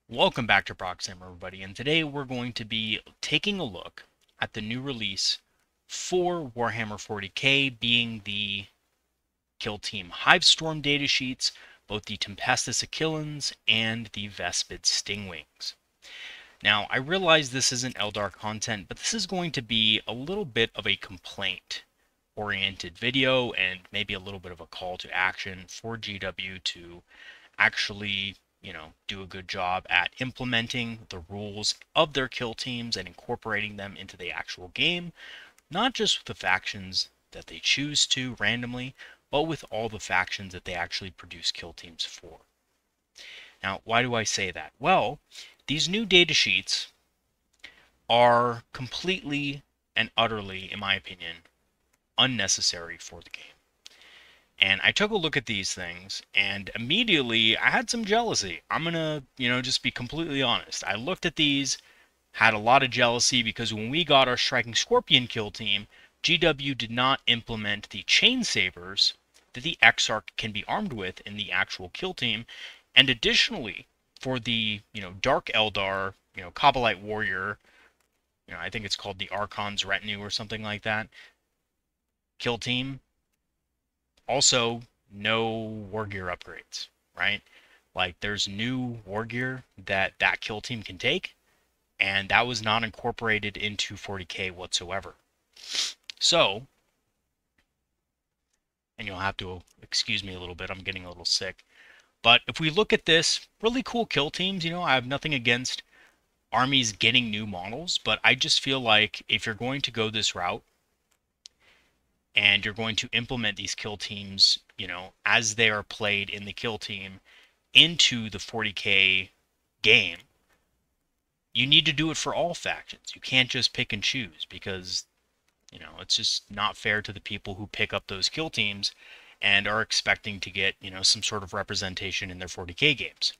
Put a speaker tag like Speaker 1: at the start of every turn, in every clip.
Speaker 1: Welcome back to Proxy, everybody, and today we're going to be taking a look at the new release for Warhammer 40k, being the Killteam Hivestorm datasheets, both the Tempestus Achillans and the Vespid Stingwings. Now, I realize this isn't Eldar content, but this is going to be a little bit of a complaint-oriented video and maybe a little bit of a call to action for GW to actually do a good job at implementing the rules of their kill teams and incorporating them into the actual game, not just with the factions that they choose to randomly, but with all the factions that they actually produce kill teams for. Now, why do I say that? Well, these new data sheets are completely and utterly, in my opinion, unnecessary for the game. And I took a look at these things, and immediately I had some jealousy. I'm gonna, just be completely honest. I looked at these, had a lot of jealousy because when we got our Striking Scorpion kill team, GW did not implement the chain sabers that the Exarch can be armed with in the actual kill team. And additionally, for the, Dark Eldar, Kabbalite Warrior, I think it's called the Archon's Retinue or something like that, kill team, also, no war gear upgrades, right? Like, there's new war gear that kill team can take, and that was not incorporated into 40k whatsoever. So, and you'll have to excuse me a little bit, I'm getting a little sick. But if we look at this, really cool kill teams, I have nothing against armies getting new models, but I just feel like if you're going to go this route, and you're going to implement these kill teams, as they are played in the kill team into the 40k game, you need to do it for all factions. You can't just pick and choose because, it's just not fair to the people who pick up those kill teams and are expecting to get, some sort of representation in their 40k games.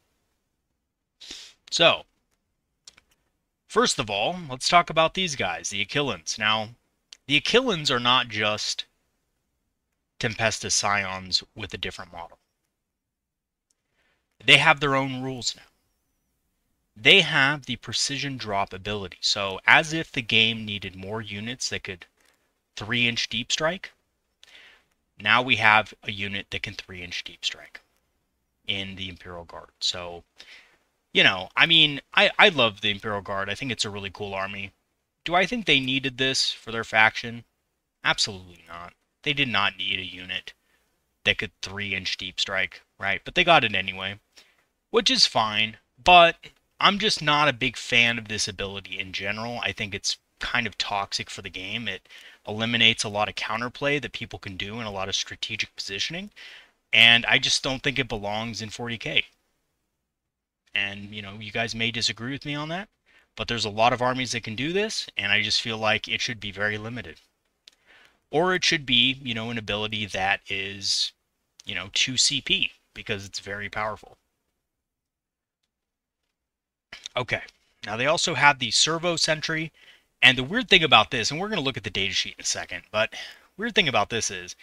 Speaker 1: So, first of all, let's talk about these guys, the Achillans. Now, the Achillans are not just Tempestus Scions with a different model. They have their own rules now. They have the precision drop ability. So as if the game needed more units that could 3-inch deep strike, now we have a unit that can 3-inch deep strike in the Imperial Guard. So, I love the Imperial Guard. I think it's a really cool army. Do I think they needed this for their faction? Absolutely not. They did not need a unit that could 3-inch deep strike, right? But they got it anyway, which is fine. But I'm just not a big fan of this ability in general. I think it's kind of toxic for the game. It eliminates a lot of counterplay that people can do and a lot of strategic positioning. And I just don't think it belongs in 40k. And, you guys may disagree with me on that, but there's a lot of armies that can do this, and I just feel like it should be very limited. Or it should be, an ability that is, 2 CP, because it's very powerful. Okay, now they also have the Servo Sentry, and the weird thing about this, and we're going to look at the datasheet in a second, but weird thing about this is,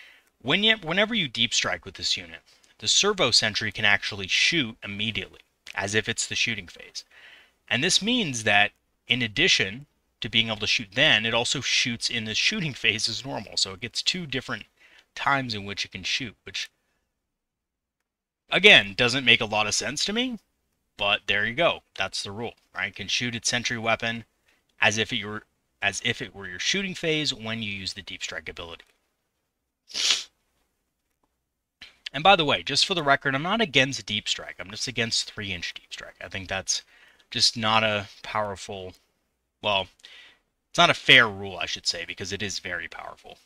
Speaker 1: whenever you deep strike with this unit, the Servo Sentry can actually shoot immediately, as if it's the shooting phase. And this means that, in addition to being able to shoot then, it also shoots in the shooting phase as normal. So it gets 2 different times in which it can shoot, which, again, doesn't make a lot of sense to me, but there you go. That's the rule, right? It can shoot its sentry weapon as if it were your shooting phase when you use the deep strike ability. And by the way, just for the record, I'm not against deep strike. I'm just against 3-inch deep strike. I think that's just not a powerful, well, it's not a fair rule, I should say, because it is very powerful.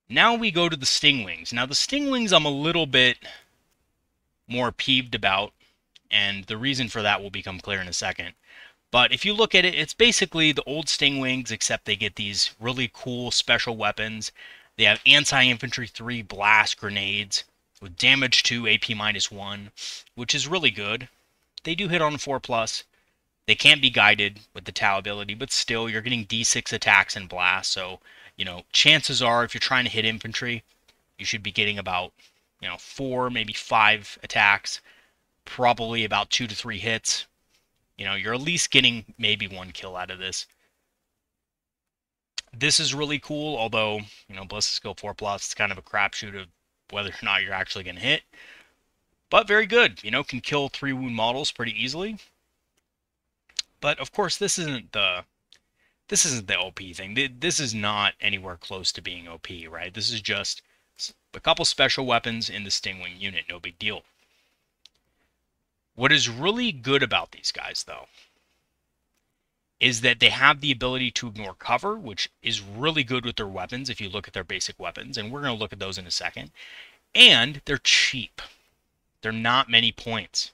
Speaker 1: Now we go to the Stingwings. Now the Stingwings I'm a little bit more peeved about, and the reason for that will become clear in a second. But if you look at it, it's basically the old Stingwings, except they get these really cool special weapons. They have anti-infantry 3 blast grenades with damage 2, AP -1, which is really good. They do hit on 4+. They can't be guided with the Tau ability, but still, you're getting D6 attacks and blast, so, chances are, if you're trying to hit infantry, you should be getting about, 4, maybe 5 attacks probably about 2 to 3 hits. You know, you're at least getting maybe 1 kill out of this. This is really cool, although, you know, Ballistic Skill 4+, it's kind of a crapshoot of whether or not you're actually going to hit. But very good, you know, can kill 3 wound models pretty easily. But of course, this isn't the OP thing. This is not anywhere close to being OP, right? This is just a couple special weapons in the Stingwing unit, no big deal. What is really good about these guys, though, is that they have the ability to ignore cover, which is really good with their weapons if you look at their basic weapons, and we're going to look at those in a second. And they're cheap. They're not many points.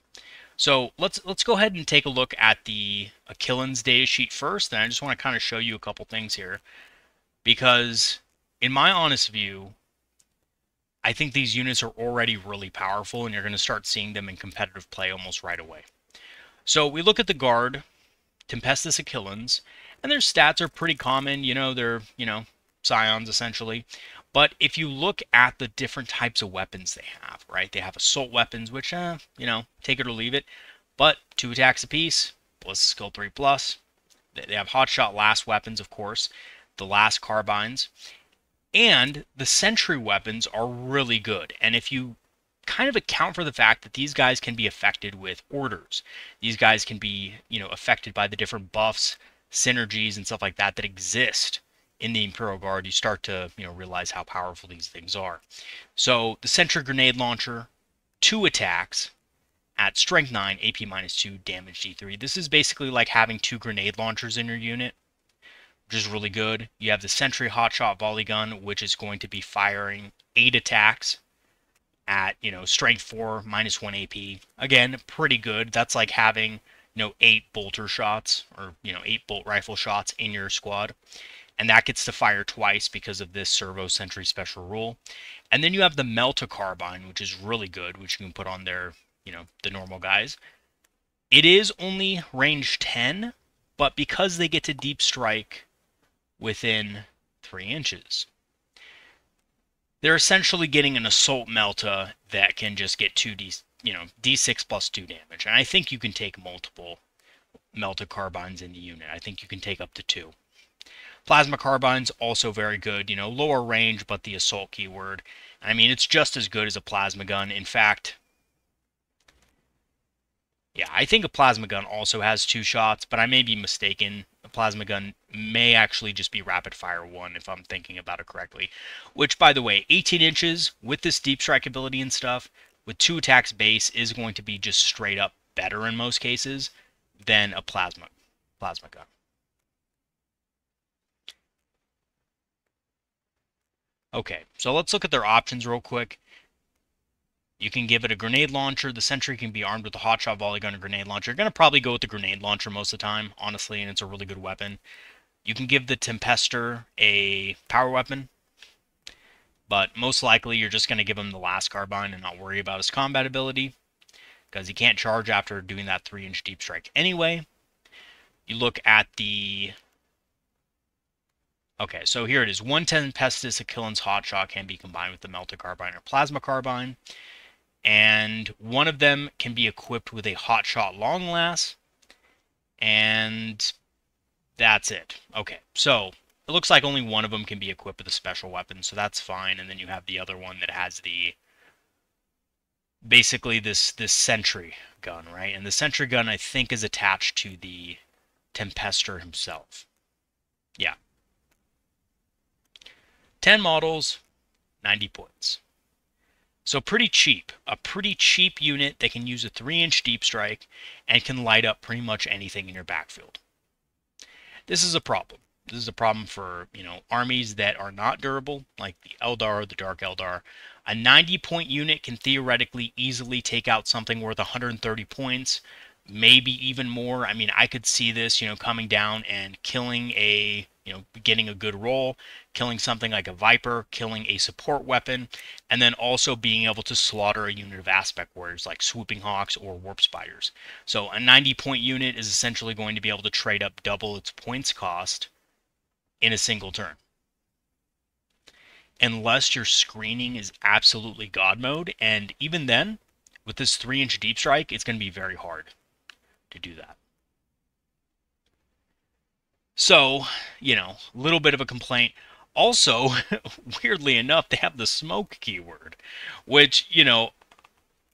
Speaker 1: So let's go ahead and take a look at the Achillen's datasheet first, and I just want to kind of show you a couple things here, because in my honest view, I think these units are already really powerful, and you're going to start seeing them in competitive play almost right away. So we look at the guard, Tempestus Achillens, and their stats are pretty common. You know, they're, you know, scions essentially. But if you look at the different types of weapons they have, right? They have assault weapons, which, you know, take it or leave it. But 2 attacks apiece, Ballistic Skill 3+. They have hotshot last weapons, of course, the last carbines. And the sentry weapons are really good. And if you kind of account for the fact that these guys can be affected with orders, these guys can be, you know, affected by the different buffs, synergies, and stuff like that that exist in the Imperial Guard, you start to, you know, realize how powerful these things are. So the Sentry Grenade Launcher, 2 attacks at Strength 9, AP -2, Damage D3. This is basically like having 2 grenade launchers in your unit, which is really good. You have the Sentry Hotshot Volley Gun, which is going to be firing 8 attacks at, you know, Strength 4, -1 AP. Again, pretty good. That's like having, you know, 8 bolter shots, or, you know, 8 bolt rifle shots in your squad. And that gets to fire twice because of this servo sentry special rule. And then you have the Melta Carbine, which is really good, which you can put on their, you know, the normal guys. It is only range 10, but because they get to deep strike within 3 inches, they're essentially getting an assault Melta that can just get 2D, you know, D6 plus 2 damage. And I think you can take multiple Melta Carbines in the unit. I think you can take up to 2. Plasma Carbine's also very good, you know, lower range, but the assault keyword. I mean, it's just as good as a plasma gun. In fact, yeah, I think a plasma gun also has 2 shots, but I may be mistaken. A plasma gun may actually just be rapid fire 1 if I'm thinking about it correctly. Which, by the way, 18 inches with this deep strike ability and stuff, with 2 attacks base, is going to be just straight up better in most cases than a plasma gun. Okay, so let's look at their options real quick. You can give it a grenade launcher. The sentry can be armed with a hotshot volley gun or grenade launcher. You're going to probably go with the grenade launcher most of the time, honestly, and it's a really good weapon. You can give the Tempester a power weapon, but most likely you're just going to give him the last carbine and not worry about his combat ability, because he can't charge after doing that 3-inch deep strike anyway. You look at the... Okay, so here it is. 110 Pestis Achillen's Hotshot can be combined with the Melta Carbine or Plasma Carbine. And one of them can be equipped with a Hotshot Long Last. And that's it. Okay, so it looks like only one of them can be equipped with a special weapon, so that's fine. And then you have the other one that has the... basically this sentry gun, right? And the sentry gun, I think, is attached to the Tempester himself. Yeah. 10 models, 90 points. So pretty cheap. A pretty cheap unit that can use a 3-inch deep strike and can light up pretty much anything in your backfield. This is a problem. This is a problem for, you know, armies that are not durable, like the Eldar or the Dark Eldar. A 90-point unit can theoretically easily take out something worth 130 points, maybe even more. I mean, I could see this, you know, coming down and killing a, you know, getting a good roll, killing something like a Viper, killing a support weapon, and then also being able to slaughter a unit of aspect warriors like Swooping Hawks or Warp Spiders. So a 90-point unit is essentially going to be able to trade up double its points cost in a single turn. Unless your screening is absolutely God mode, and even then, With this 3-inch deep strike, it's going to be very hard to do that. So, a little bit of a complaint. Also, weirdly enough, they have the smoke keyword, which,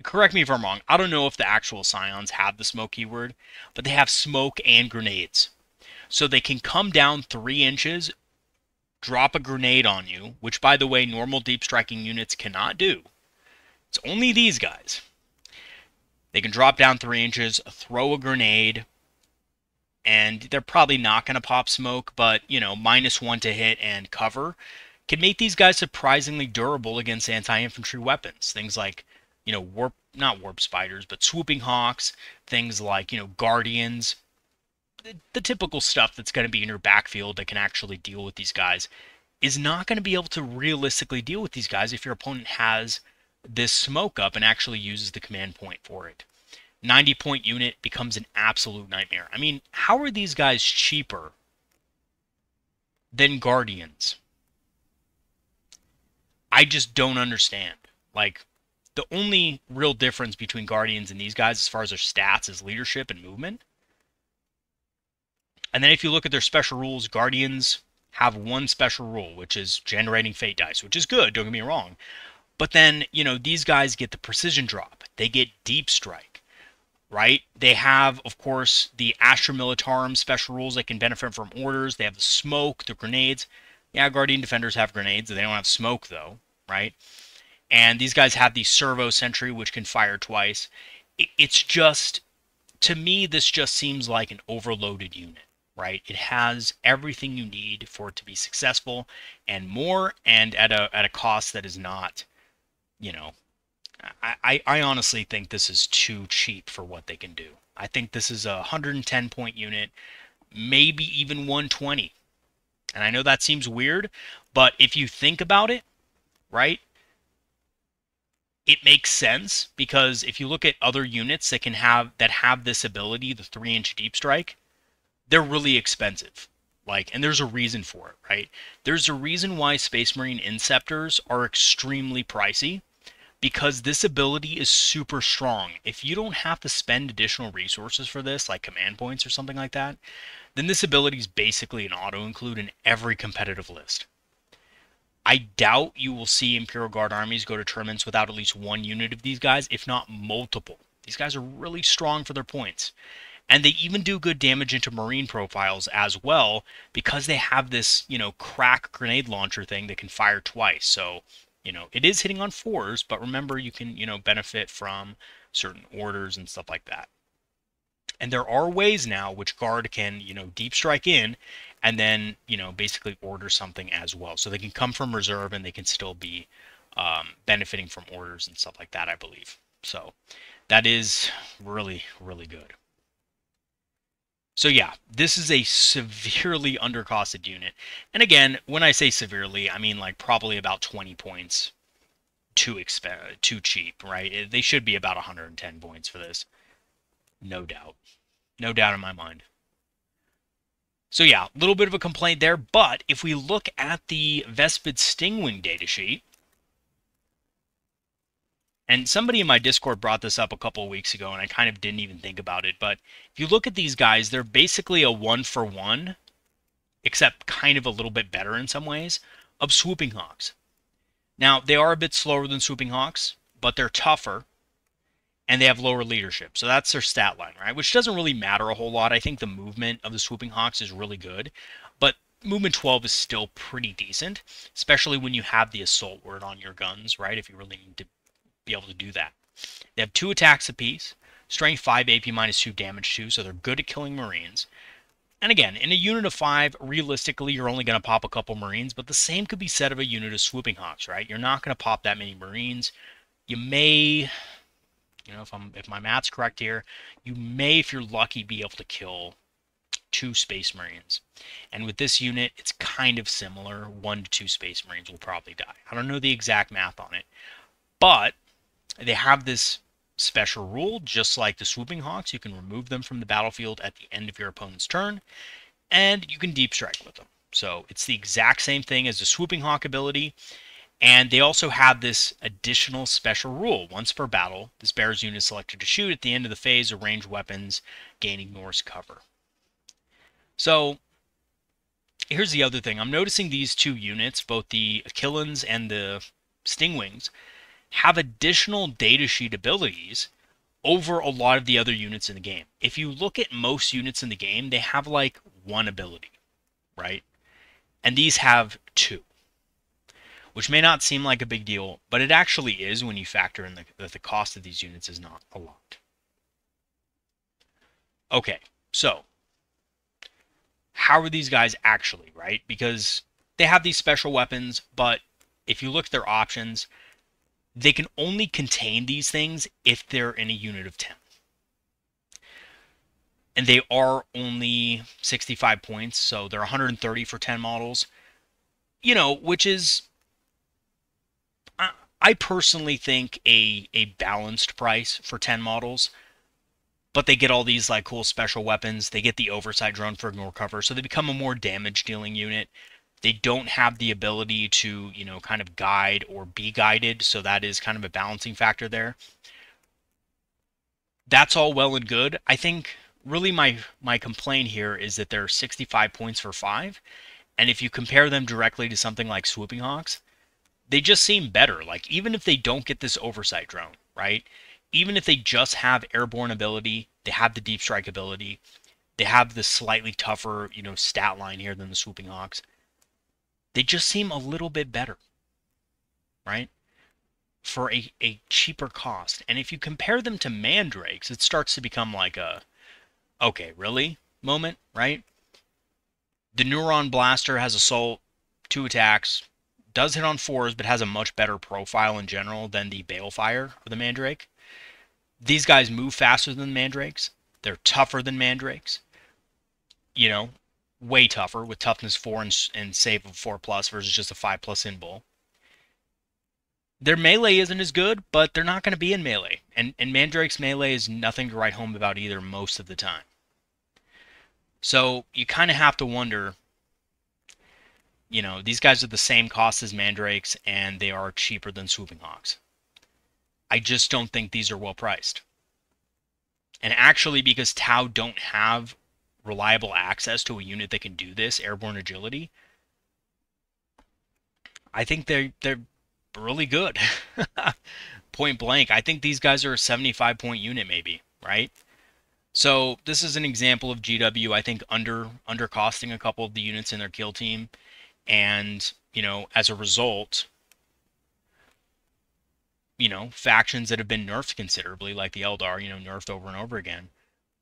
Speaker 1: correct me if I'm wrong. I don't know if the actual Scions have the smoke keyword, but they have smoke and grenades. So they can come down 3 inches, drop a grenade on you, which, by the way, normal deep striking units cannot do. It's only these guys. They can drop down 3 inches, throw a grenade, and they're probably not going to pop smoke, but, -1 to hit and cover can make these guys surprisingly durable against anti-infantry weapons. Things like, not warp spiders, but swooping hawks, things like, guardians, the typical stuff that's going to be in your backfield that can actually deal with these guys is not going to be able to realistically deal with these guys if your opponent has this smoke up and actually uses the command point for it. 90-point unit becomes an absolute nightmare. I mean, how are these guys cheaper than Guardians? I just don't understand. Like, the only real difference between Guardians and these guys as far as their stats is leadership and movement. And then if you look at their special rules, Guardians have one special rule, which is generating fate dice, which is good, don't get me wrong. But then, these guys get the precision drop. They get deep strike. Right? They have, of course, the Astra Militarum special rules that can benefit from orders. They have the smoke, the grenades. Yeah, Guardian Defenders have grenades. They don't have smoke, though, right? And these guys have the Servo Sentry, which can fire twice. It's just, to me, this just seems like an overloaded unit, right? It has everything you need for it to be successful and more, and at a cost that is not, I honestly think this is too cheap for what they can do. I think this is a 110-point unit, maybe even 120. And I know that seems weird, but if you think about it, right, it makes sense, because if you look at other units that have this ability, the 3-inch deep strike, they're really expensive. And there's a reason for it, right? There's a reason why Space Marine Inceptors are extremely pricey, because this ability is super strong. If you don't have to spend additional resources for this, like command points or something like that, then this ability is basically an auto-include in every competitive list. I doubt you will see Imperial Guard armies go to tournaments without at least one unit of these guys, if not multiple. These guys are really strong for their points. And they even do good damage into Marine profiles as well, because they have this, crack grenade launcher thing that can fire twice. So, it is hitting on 4s, but remember, you can, benefit from certain orders and stuff like that. And there are ways now which Guard can, deep strike in and then, basically order something as well. So they can come from reserve and they can still be benefiting from orders and stuff like that, I believe. So that is really, really good. So yeah, this is a severely undercosted unit. And again, when I say severely, I mean like probably about 20 points too cheap, right? They should be about 110 points for this. No doubt. No doubt in my mind. So yeah, a little bit of a complaint there, but if we look at the Vespid Stingwing datasheet, and somebody in my Discord brought this up a couple of weeks ago, and I kind of didn't even think about it. But if you look at these guys, they're basically a 1-for-1, except kind of a little bit better in some ways, of Swooping Hawks. Now, they are a bit slower than Swooping Hawks, but they're tougher, and they have lower leadership. So that's their stat line, right? Which doesn't really matter a whole lot. I think the movement of the Swooping Hawks is really good, but movement 12 is still pretty decent, especially when you have the assault word on your guns, right? If you really need to be able to do that. They have 2 attacks apiece, strength 5, AP -2, damage 2, so they're good at killing Marines. And again, in a unit of 5, realistically, you're only going to pop a couple Marines, but the same could be said of a unit of Swooping Hawks, right? You're not going to pop that many Marines. You may, if my math's correct here, you may, if you're lucky, be able to kill 2 Space Marines. And with this unit, it's kind of similar. 1 to 2 Space Marines will probably die. I don't know the exact math on it, but they have this special rule, just like the Swooping Hawks. You can remove them from the battlefield at the end of your opponent's turn, and you can deep strike with them. So it's the exact same thing as the Swooping Hawk ability, And they also have this additional special rule. Once per battle, this bear's unit is selected to shoot at the end of the phase or ranged weapons, gaining Norse cover. So here's the other thing. I'm noticing these two units, both the Achillans and the Stingwings, have additional datasheet abilities over a lot of the other units in the game. If you look at most units in the game, they have like one ability, right? And these have two, which may not seem like a big deal, but it actually is when you factor in that the cost of these units is not a lot. Okay, so how are these guys actually, right? Because they have these special weapons, but if you look at their options, they can only contain these things if they're in a unit of 10. And they are only 65 points, so they're 130 for 10 models. You know, which is, I personally think, a balanced price for 10 models. But they get all these like cool special weapons. They get the oversight drone for ignore cover, so they become a more damage dealing unit. They don't have the ability to, you know, kind of guide or be guided, so that is kind of a balancing factor there. That's all well and good. I think really my complaint here is that they're 65 points for 5, and if you compare them directly to something like Swooping Hawks, they just seem better. Like, even if they don't get this oversight drone, right? Even if they just have airborne ability, they have the Deepstrike ability, they have the slightly tougher, you know, stat line here than the Swooping Hawks, they just seem a little bit better, right? For a cheaper cost. And if you compare them to Mandrakes, it starts to become like a, okay, really moment, right? The Neuron Blaster has Assault, 2 attacks, does hit on 4s, but has a much better profile in general than the Balefire or the Mandrake. These guys move faster than Mandrakes. They're tougher than Mandrakes. You know, way tougher with toughness 4 and save of 4+ versus just a 5+ in bull. Their melee isn't as good, but they're not going to be in melee. And Mandrake's melee is nothing to write home about either most of the time. So you kind of have to wonder, you know, these guys are the same cost as Mandrakes, and they are cheaper than Swooping Hawks. I just don't think these are well priced. And actually, because Tau don't have reliable access to a unit that can do this, airborne agility, I think they're really good. Point blank, I think these guys are a 75 point unit maybe, right? So this is an example of GW, I think, undercosting a couple of the units in their kill team. And, you know, as a result, you know, factions that have been nerfed considerably, like the Eldar, you know, nerfed over and over again,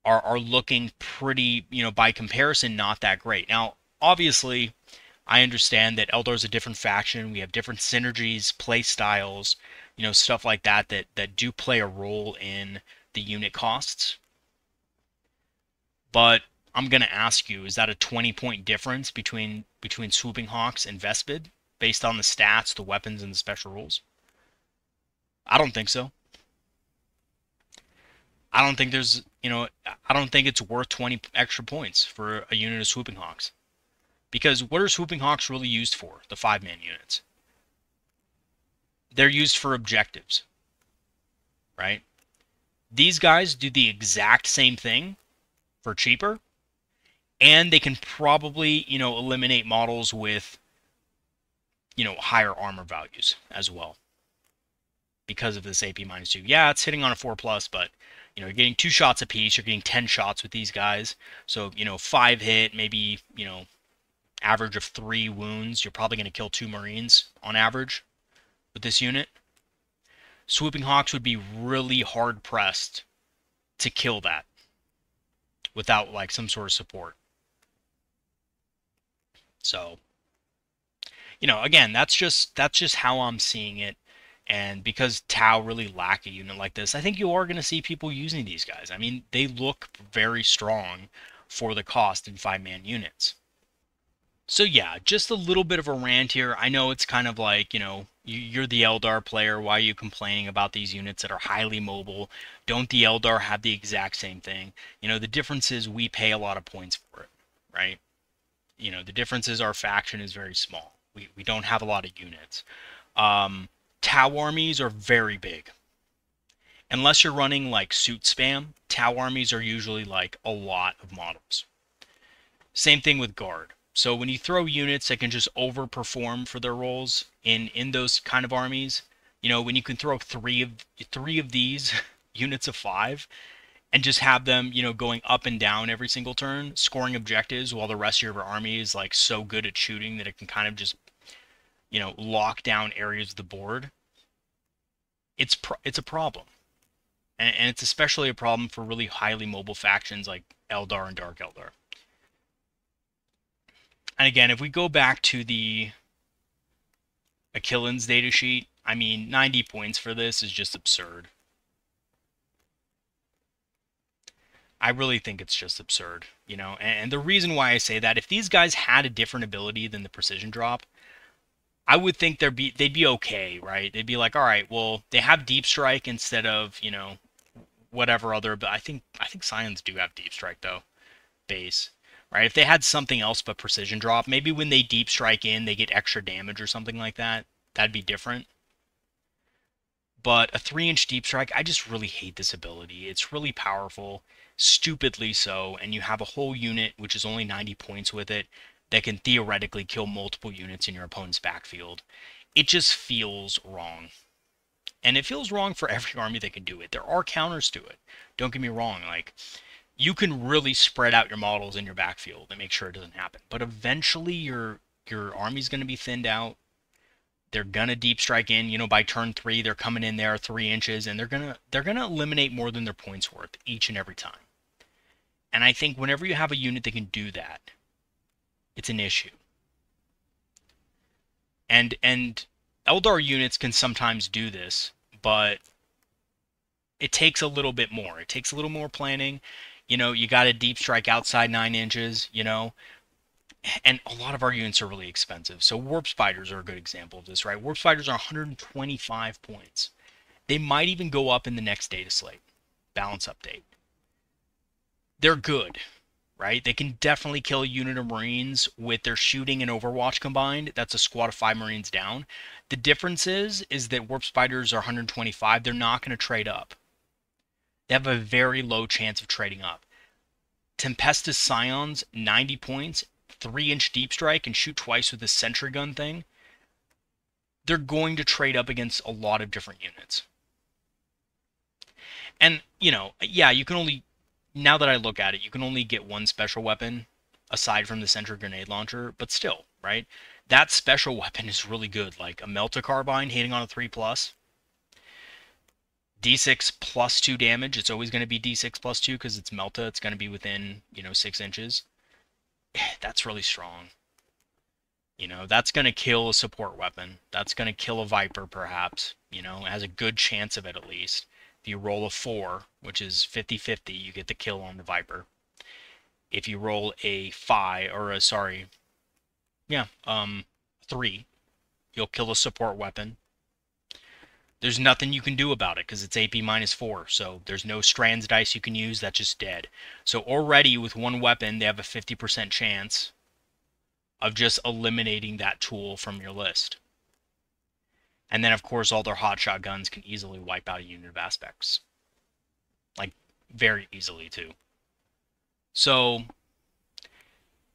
Speaker 1: are looking pretty, you know, by comparison, not that great. Now, obviously, I understand that Eldar is a different faction. We have different synergies, play styles, you know, stuff like that do play a role in the unit costs. But I'm going to ask you, is that a 20-point difference between Swooping Hawks and Vespid based on the stats, the weapons, and the special rules? I don't think so. I don't think there's, you know, I don't think it's worth 20 extra points for a unit of Swooping Hawks. Because what are Swooping Hawks really used for, the 5-man units? They're used for objectives, right? These guys do the exact same thing for cheaper, and they can probably, you know, eliminate models with, you know, higher armor values as well because of this AP-2. Yeah, it's hitting on a 4+, but, you know, you're getting 2 shots apiece. You're getting 10 shots with these guys. So, you know, 5 hit, maybe, you know, average of 3 wounds. You're probably going to kill 2 Marines on average with this unit. Swooping Hawks would be really hard-pressed to kill that without, like, some sort of support. So, you know, again, that's just how I'm seeing it. And because Tau really lack a unit like this, I think you are going to see people using these guys. I mean, they look very strong for the cost in 5-man units. So yeah, just a little bit of a rant here. I know it's kind of like, you know, you're the Eldar player. Why are you complaining about these units that are highly mobile? Don't the Eldar have the exact same thing? You know, the difference is we pay a lot of points for it, right? You know, the difference is our faction is very small. We don't have a lot of units. Tau armies are very big. Unless you're running like suit spam, Tau armies are usually like a lot of models. Same thing with guard. So when you throw units that can just overperform for their roles in those kind of armies, when you can throw three of these units of 5 and just have them, going up and down every single turn, scoring objectives while the rest of your army is like so good at shooting that it can kind of just, lock down areas of the board. It's a problem. And it's especially a problem for really highly mobile factions like Eldar and Dark Eldar. And again, if we go back to the Achillen's datasheet, I mean, 90 points for this is just absurd. I really think it's just absurd, And the reason why I say that, if these guys had a different ability than the precision drop, I would think they'd be okay, right? They'd be like, all right, well, they have Deepstrike instead of, whatever other, but I think Scions do have Deepstrike though, base. Right? If they had something else but precision drop, maybe when they Deepstrike in, they get extra damage or something like that. That'd be different. But a 3-inch Deepstrike, I just really hate this ability. It's really powerful, stupidly so, and you have a whole unit, which is only 90 points with it, that can theoretically kill multiple units in your opponent's backfield. It just feels wrong. And it feels wrong for every army that can do it. There are counters to it. Don't get me wrong. Like, you can really spread out your models in your backfield and make sure it doesn't happen. But eventually your army's going to be thinned out. They're going to Deepstrike in, by turn 3, they're coming in there 3 inches, and they're going to eliminate more than their points worth each and every time. And I think whenever you have a unit that can do that, it's an issue. And Eldar units can sometimes do this, but it takes a little bit more. It takes a little more planning. You got to Deepstrike outside 9 inches, and a lot of our units are really expensive. So Warp Spiders are a good example of this, right? Warp Spiders are 125 points. They might even go up in the next data slate, balance update. They're good, right? They can definitely kill a unit of Marines with their shooting and Overwatch combined. That's a squad of 5 Marines down. The difference is that Warp Spiders are 125. They're not going to trade up. They have a very low chance of trading up. Tempestus Scions, 90 points, 3-inch Deepstrike, and shoot twice with this sentry gun thing. They're going to trade up against a lot of different units. And, yeah, you can only, now that I look at it, you can only get one special weapon aside from the sentry grenade launcher, but still, right? That special weapon is really good, like a Melta Carbine hitting on a 3+. D6 plus 2 damage. It's always going to be D6 plus 2 because it's Melta. It's going to be within, 6 inches. That's really strong. That's going to kill a support weapon. That's going to kill a Viper, perhaps. It has a good chance of it at least. If you roll a 4, which is 50-50, you get the kill on the Viper. If you roll a 5, or a, 3, you'll kill a support weapon. There's nothing you can do about it because it's AP -4, so there's no strands dice you can use. That's just dead. So already with one weapon, they have a 50% chance of just eliminating that tool from your list. And then, of course, all their hotshot guns can easily wipe out a unit of aspects. Like, very easily, too. So,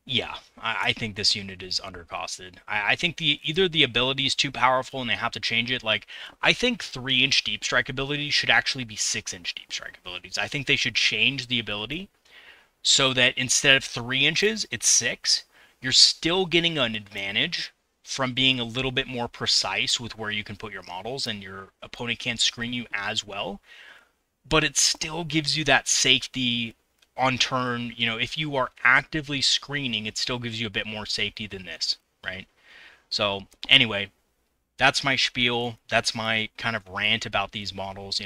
Speaker 1: yeah, I think this unit is undercosted. I think either the ability is too powerful and they have to change it. Like, I think 3-inch Deepstrike abilities should actually be 6-inch Deepstrike abilities. I think they should change the ability so that instead of 3 inches, it's 6. You're still getting an advantage from being a little bit more precise with where you can put your models, and your opponent can't screen you as well. But it still gives you that safety on turn. If you are actively screening, it still gives you a bit more safety than this, right? So anyway, that's my spiel. That's my kind of rant about these models.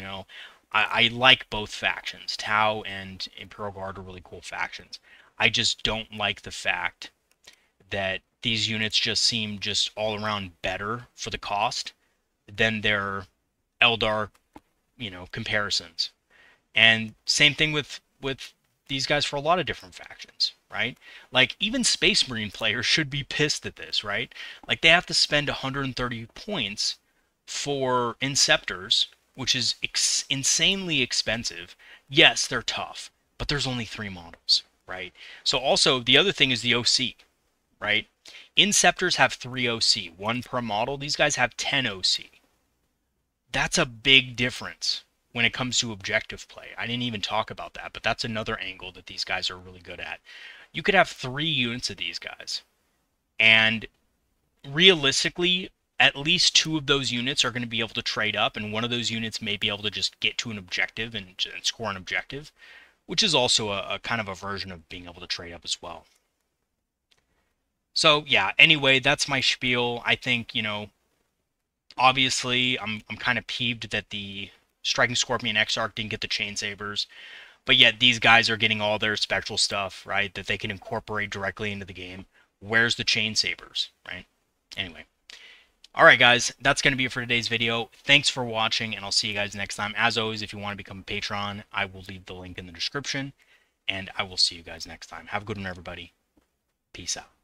Speaker 1: I like both factions. Tau and Imperial Guard are really cool factions. I just don't like the fact that these units just seem just all around better for the cost than their Eldar, comparisons. And same thing with these guys for a lot of different factions, right? Like, even Space Marine players should be pissed at this, right? Like, they have to spend 130 points for Inceptors, which is insanely expensive. Yes, they're tough, but there's only 3 models, right? So also, the other thing is the OC, right? Inceptors have 3 OC, 1 per model. These guys have 10 OC. That's a big difference when it comes to objective play. I didn't even talk about that, but that's another angle that these guys are really good at. You could have 3 units of these guys, and realistically, at least 2 of those units are going to be able to trade up, and 1 of those units may be able to just get to an objective and score an objective, which is also a kind of a version of being able to trade up as well. So yeah, anyway, that's my spiel. I think, you know, obviously I'm kind of peeved that the Striking Scorpion Exarch didn't get the Chain Sabers, but yet these guys are getting all their special stuff, right, that they can incorporate directly into the game. Where's the Chain Sabers, right? Anyway. Alright guys, that's going to be it for today's video. Thanks for watching, and I'll see you guys next time. As always, if you want to become a patron, I will leave the link in the description, and I will see you guys next time. Have a good one, everybody. Peace out.